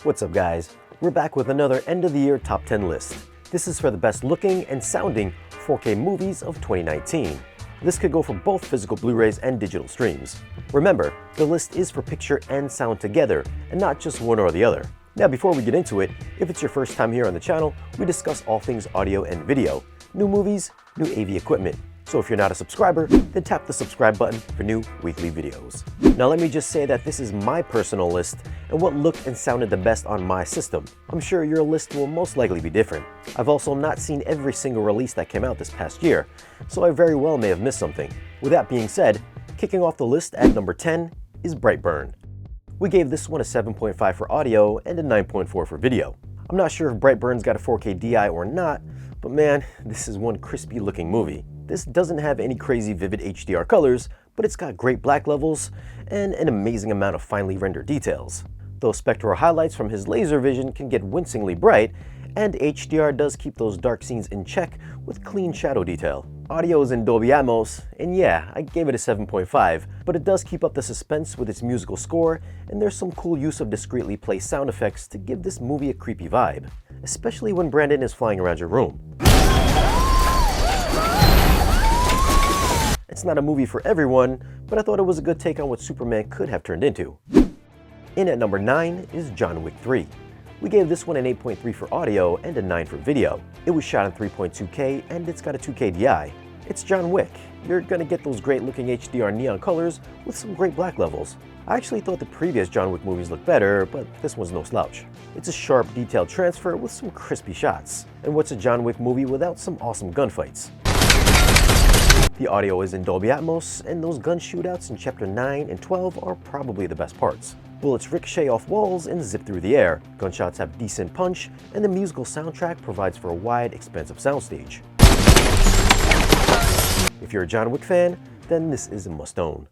What's up guys? We're back with another end of the year top 10 list. This is for the best looking and sounding 4K movies of 2019. This could go for both physical Blu-rays and digital streams. Remember, the list is for picture and sound together and not just one or the other. Now before we get into it, if it's your first time here on the channel, we discuss all things audio and video, new movies, new AV equipment. So if you're not a subscriber, then tap the subscribe button for new weekly videos. Now let me just say that this is my personal list and what looked and sounded the best on my system. I'm sure your list will most likely be different. I've also not seen every single release that came out this past year, so I very well may have missed something. With that being said, kicking off the list at number 10 is Brightburn. We gave this one a 7.5 for audio and a 9.4 for video. I'm not sure if Brightburn's got a 4K DI or not, but man, this is one crispy looking movie. This doesn't have any crazy vivid HDR colors, but it's got great black levels and an amazing amount of finely rendered details. Those spectral highlights from his laser vision can get wincingly bright, and HDR does keep those dark scenes in check with clean shadow detail. Audio is in Dolby Atmos, and yeah, I gave it a 7.5, but it does keep up the suspense with its musical score, and there's some cool use of discreetly placed sound effects to give this movie a creepy vibe, especially when Brandon is flying around your room. It's not a movie for everyone, but I thought it was a good take on what Superman could have turned into. In at number 9 is John Wick 3. We gave this one an 8.3 for audio and a 9 for video. It was shot in 3.2K and it's got a 2K DI. It's John Wick. You're gonna get those great looking HDR neon colors with some great black levels. I actually thought the previous John Wick movies looked better, but this one's no slouch. It's a sharp, detailed transfer with some crispy shots. And what's a John Wick movie without some awesome gunfights? The audio is in Dolby Atmos, and those gun shootouts in Chapter 9 and 12 are probably the best parts. Bullets ricochet off walls and zip through the air, gunshots have decent punch, and the musical soundtrack provides for a wide, expansive soundstage. If you're a John Wick fan, then this is a must-own.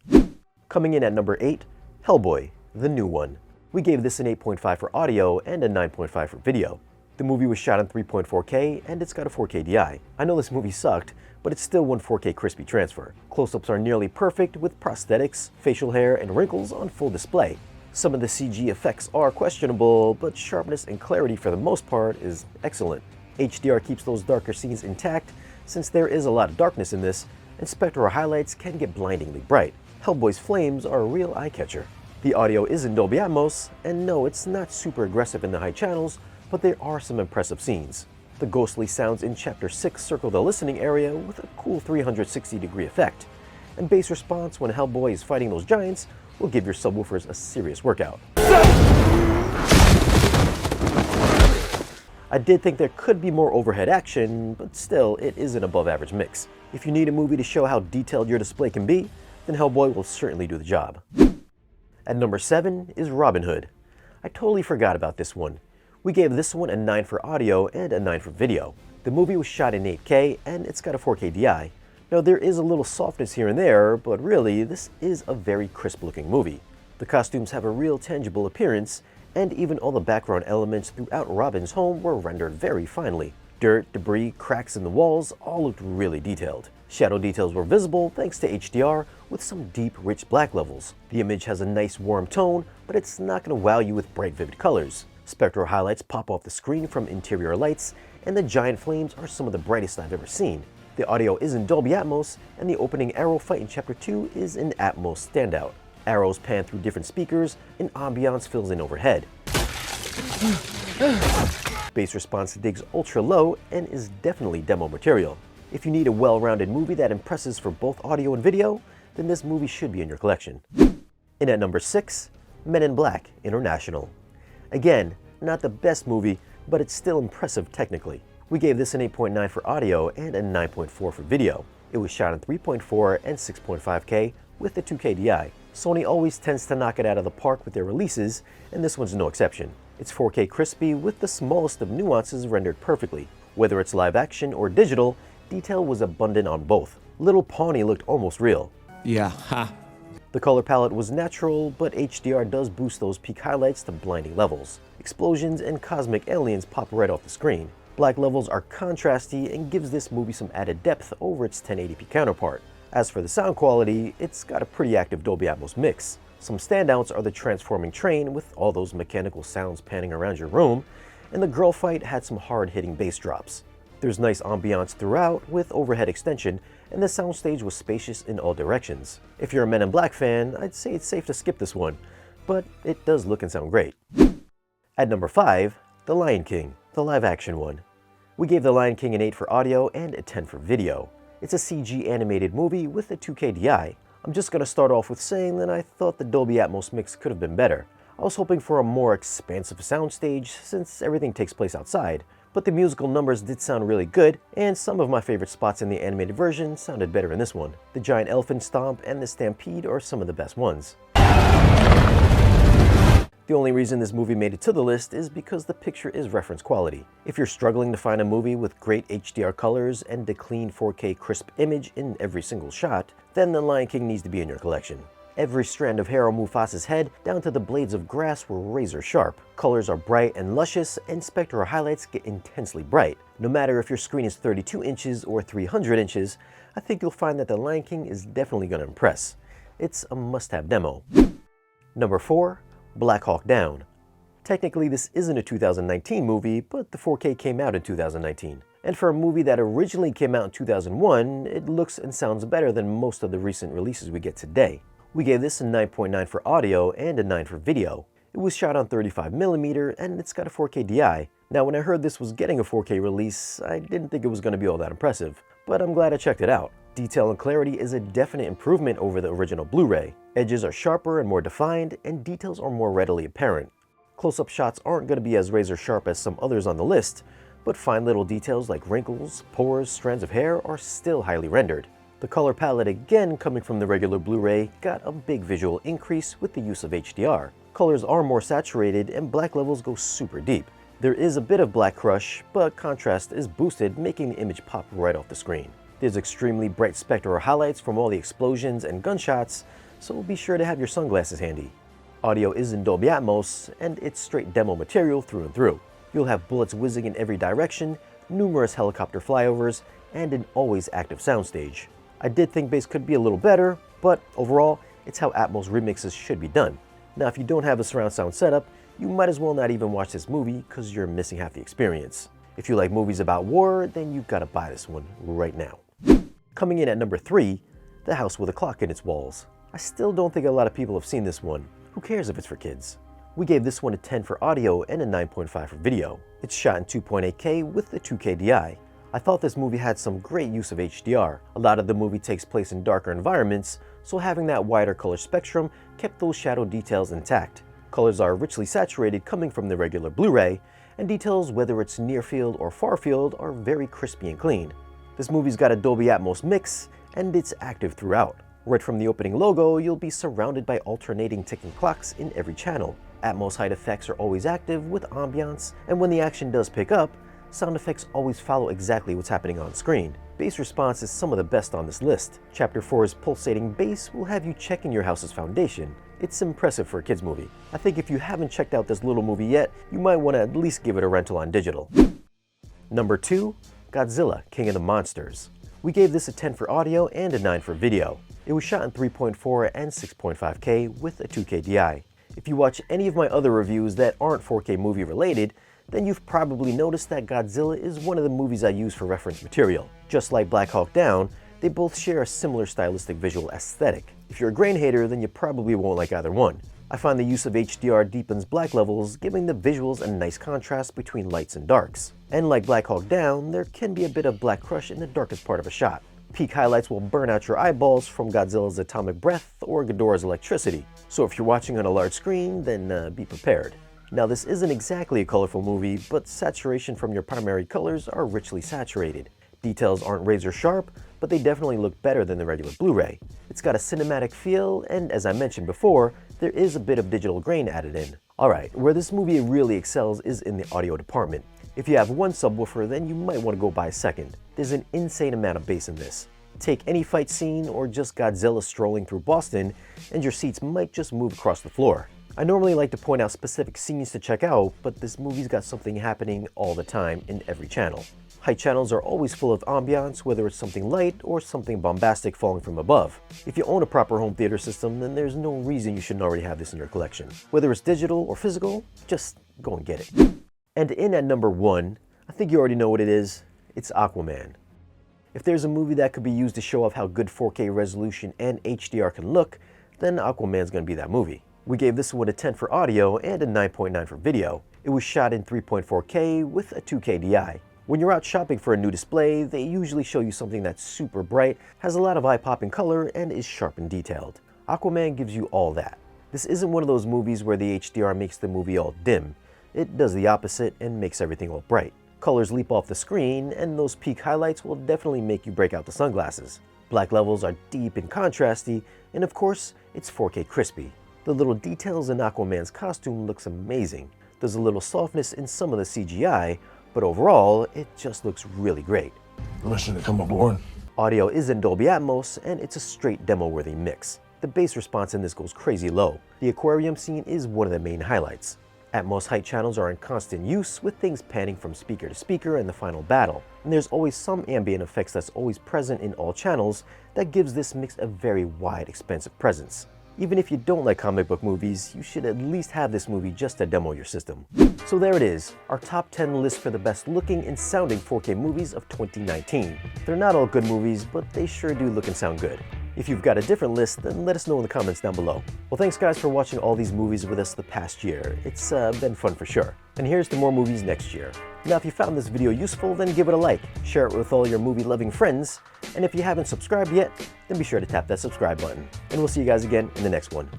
Coming in at number 8, Hellboy, the new one. We gave this an 8.5 for audio and a 9.5 for video. The movie was shot in 3.4K and it's got a 4K DI. I know this movie sucked, but it's still one 4K crispy transfer. Close-ups are nearly perfect with prosthetics, facial hair, and wrinkles on full display. Some of the CG effects are questionable, but sharpness and clarity for the most part is excellent. HDR keeps those darker scenes intact since there is a lot of darkness in this, and spectral highlights can get blindingly bright. Hellboy's flames are a real eye-catcher. The audio is in Dolby Atmos, and no, it's not super aggressive in the high channels, but there are some impressive scenes. The ghostly sounds in Chapter 6 circle the listening area with a cool 360-degree effect, and bass response when Hellboy is fighting those giants will give your subwoofers a serious workout. I did think there could be more overhead action, but still, it is an above-average mix. If you need a movie to show how detailed your display can be, then Hellboy will certainly do the job. At number 7 is Robin Hood. I totally forgot about this one. We gave this one a 9 for audio and a 9 for video. The movie was shot in 8K and it's got a 4K DI. Now there is a little softness here and there, but really this is a very crisp looking movie. The costumes have a real tangible appearance, and even all the background elements throughout Robin's home were rendered very finely. Dirt, debris, cracks in the walls all looked really detailed. Shadow details were visible thanks to HDR with some deep, rich black levels. The image has a nice warm tone, but it's not going to wow you with bright, vivid colors. Spectral highlights pop off the screen from interior lights, and the giant flames are some of the brightest I've ever seen. The audio is in Dolby Atmos, and the opening arrow fight in Chapter 2 is an Atmos standout. Arrows pan through different speakers, and ambiance fills in overhead. Bass response digs ultra low and is definitely demo material. If you need a well-rounded movie that impresses for both audio and video, then this movie should be in your collection. In at number 6, Men in Black International. Again, not the best movie, but it's still impressive technically. We gave this an 8.9 for audio and a 9.4 for video. It was shot in 3.4 and 6.5K with a 2K DI. Sony always tends to knock it out of the park with their releases, and this one's no exception. It's 4K crispy with the smallest of nuances rendered perfectly. Whether it's live action or digital, detail was abundant on both. Little Pawnee looked almost real. Yeah, ha. The color palette was natural, but HDR does boost those peak highlights to blinding levels. Explosions and cosmic aliens pop right off the screen. Black levels are contrasty and gives this movie some added depth over its 1080p counterpart. As for the sound quality, it's got a pretty active Dolby Atmos mix. Some standouts are the transforming train with all those mechanical sounds panning around your room, and the girl fight had some hard-hitting bass drops. There's nice ambiance throughout with overhead extension, and the soundstage was spacious in all directions. If you're a Men in Black fan, I'd say it's safe to skip this one, but it does look and sound great. At number 5, The Lion King, the live-action one. We gave The Lion King an 8 for audio and a 10 for video. It's a CG animated movie with a 2K DI. I'm just gonna start off with saying that I thought the Dolby Atmos mix could have been better. I was hoping for a more expansive soundstage since everything takes place outside, but the musical numbers did sound really good, and some of my favorite spots in the animated version sounded better in this one. The giant elephant stomp and the stampede are some of the best ones. The only reason this movie made it to the list is because the picture is reference quality. If you're struggling to find a movie with great HDR colors and a clean 4K crisp image in every single shot, then The Lion King needs to be in your collection. Every strand of hair on Mufasa's head, down to the blades of grass, were razor sharp. Colors are bright and luscious, and spectral highlights get intensely bright. No matter if your screen is 32 inches or 300 inches, I think you'll find that The Lion King is definitely going to impress. It's a must-have demo. Number 4. Black Hawk Down. Technically, this isn't a 2019 movie, but the 4K came out in 2019. And for a movie that originally came out in 2001, it looks and sounds better than most of the recent releases we get today. We gave this a 9.9 for audio and a 9 for video. It was shot on 35mm and it's got a 4K DI. Now, when I heard this was getting a 4K release, I didn't think it was going to be all that impressive, but I'm glad I checked it out. Detail and clarity is a definite improvement over the original Blu-ray. Edges are sharper and more defined, and details are more readily apparent. Close-up shots aren't going to be as razor sharp as some others on the list, but fine little details like wrinkles, pores, strands of hair are still highly rendered. The color palette, again coming from the regular Blu-ray, got a big visual increase with the use of HDR. Colors are more saturated and black levels go super deep. There is a bit of black crush, but contrast is boosted, making the image pop right off the screen. There's extremely bright spectral highlights from all the explosions and gunshots, so be sure to have your sunglasses handy. Audio is in Dolby Atmos, and it's straight demo material through and through. You'll have bullets whizzing in every direction, numerous helicopter flyovers, and an always active soundstage. I did think bass could be a little better, but overall, it's how Atmos remixes should be done. Now, if you don't have a surround sound setup, you might as well not even watch this movie because you're missing half the experience. If you like movies about war, then you've got to buy this one right now. Coming in at number 3, The House with a Clock in Its Walls. I still don't think a lot of people have seen this one. Who cares if it's for kids? We gave this one a 10 for audio and a 9.5 for video. It's shot in 2.8K with the 2K DI. I thought this movie had some great use of HDR. A lot of the movie takes place in darker environments, so having that wider color spectrum kept those shadow details intact. Colors are richly saturated coming from the regular Blu-ray, and details, whether it's near field or far field, are very crispy and clean. This movie's got a Dolby Atmos mix, and it's active throughout. Right from the opening logo, you'll be surrounded by alternating ticking clocks in every channel. Atmos height effects are always active with ambiance, and when the action does pick up, sound effects always follow exactly what's happening on screen. Bass response is some of the best on this list. Chapter 4's pulsating bass will have you checking your house's foundation. It's impressive for a kids movie. I think if you haven't checked out this little movie yet, you might want to at least give it a rental on digital. Number 2, Godzilla, King of the Monsters. We gave this a 10 for audio and a 9 for video. It was shot in 3.4 and 6.5K with a 2K DI. If you watch any of my other reviews that aren't 4K movie related, then you've probably noticed that Godzilla is one of the movies I use for reference material. Just like Black Hawk Down, they both share a similar stylistic visual aesthetic. If you're a grain hater, then you probably won't like either one. I find the use of HDR deepens black levels, giving the visuals a nice contrast between lights and darks. And like Black Hawk Down, there can be a bit of black crush in the darkest part of a shot. Peak highlights will burn out your eyeballs from Godzilla's atomic breath or Ghidorah's electricity. So if you're watching on a large screen, then be prepared. Now, this isn't exactly a colorful movie, but saturation from your primary colors are richly saturated. Details aren't razor sharp, but they definitely look better than the regular Blu-ray. It's got a cinematic feel, and as I mentioned before, there is a bit of digital grain added in. Alright, where this movie really excels is in the audio department. If you have one subwoofer, then you might want to go buy a second. There's an insane amount of bass in this. Take any fight scene or just Godzilla strolling through Boston, and your seats might just move across the floor. I normally like to point out specific scenes to check out, but this movie's got something happening all the time in every channel. Height channels are always full of ambiance, whether it's something light or something bombastic falling from above. If you own a proper home theater system, then there's no reason you shouldn't already have this in your collection. Whether it's digital or physical, just go and get it. And in at number 1, I think you already know what it is. It's Aquaman. If there's a movie that could be used to show off how good 4K resolution and HDR can look, then Aquaman's gonna be that movie. We gave this one a 10 for audio and a 9.9 for video. It was shot in 3.4K with a 2K DI. When you're out shopping for a new display, they usually show you something that's super bright, has a lot of eye-popping color, and is sharp and detailed. Aquaman gives you all that. This isn't one of those movies where the HDR makes the movie all dim. It does the opposite and makes everything all bright. Colors leap off the screen, and those peak highlights will definitely make you break out the sunglasses. Black levels are deep and contrasty, and of course, it's 4K crispy. The little details in Aquaman's costume looks amazing. There's a little softness in some of the CGI, but overall, it just looks really great. Permission to come aboard. Audio is in Dolby Atmos, and it's a straight demo-worthy mix. The bass response in this goes crazy low. The aquarium scene is one of the main highlights. Atmos height channels are in constant use, with things panning from speaker to speaker in the final battle. And there's always some ambient effects that's always present in all channels that gives this mix a very wide, expansive presence. Even if you don't like comic book movies, you should at least have this movie just to demo your system. So there it is, our top 10 list for the best looking and sounding 4K movies of 2019. They're not all good movies, but they sure do look and sound good. If you've got a different list, then let us know in the comments down below. Well, thanks guys for watching all these movies with us the past year. It's been fun for sure. And here's to more movies next year. Now, if you found this video useful, then give it a like, share it with all your movie-loving friends, and if you haven't subscribed yet, then be sure to tap that subscribe button. And we'll see you guys again in the next one.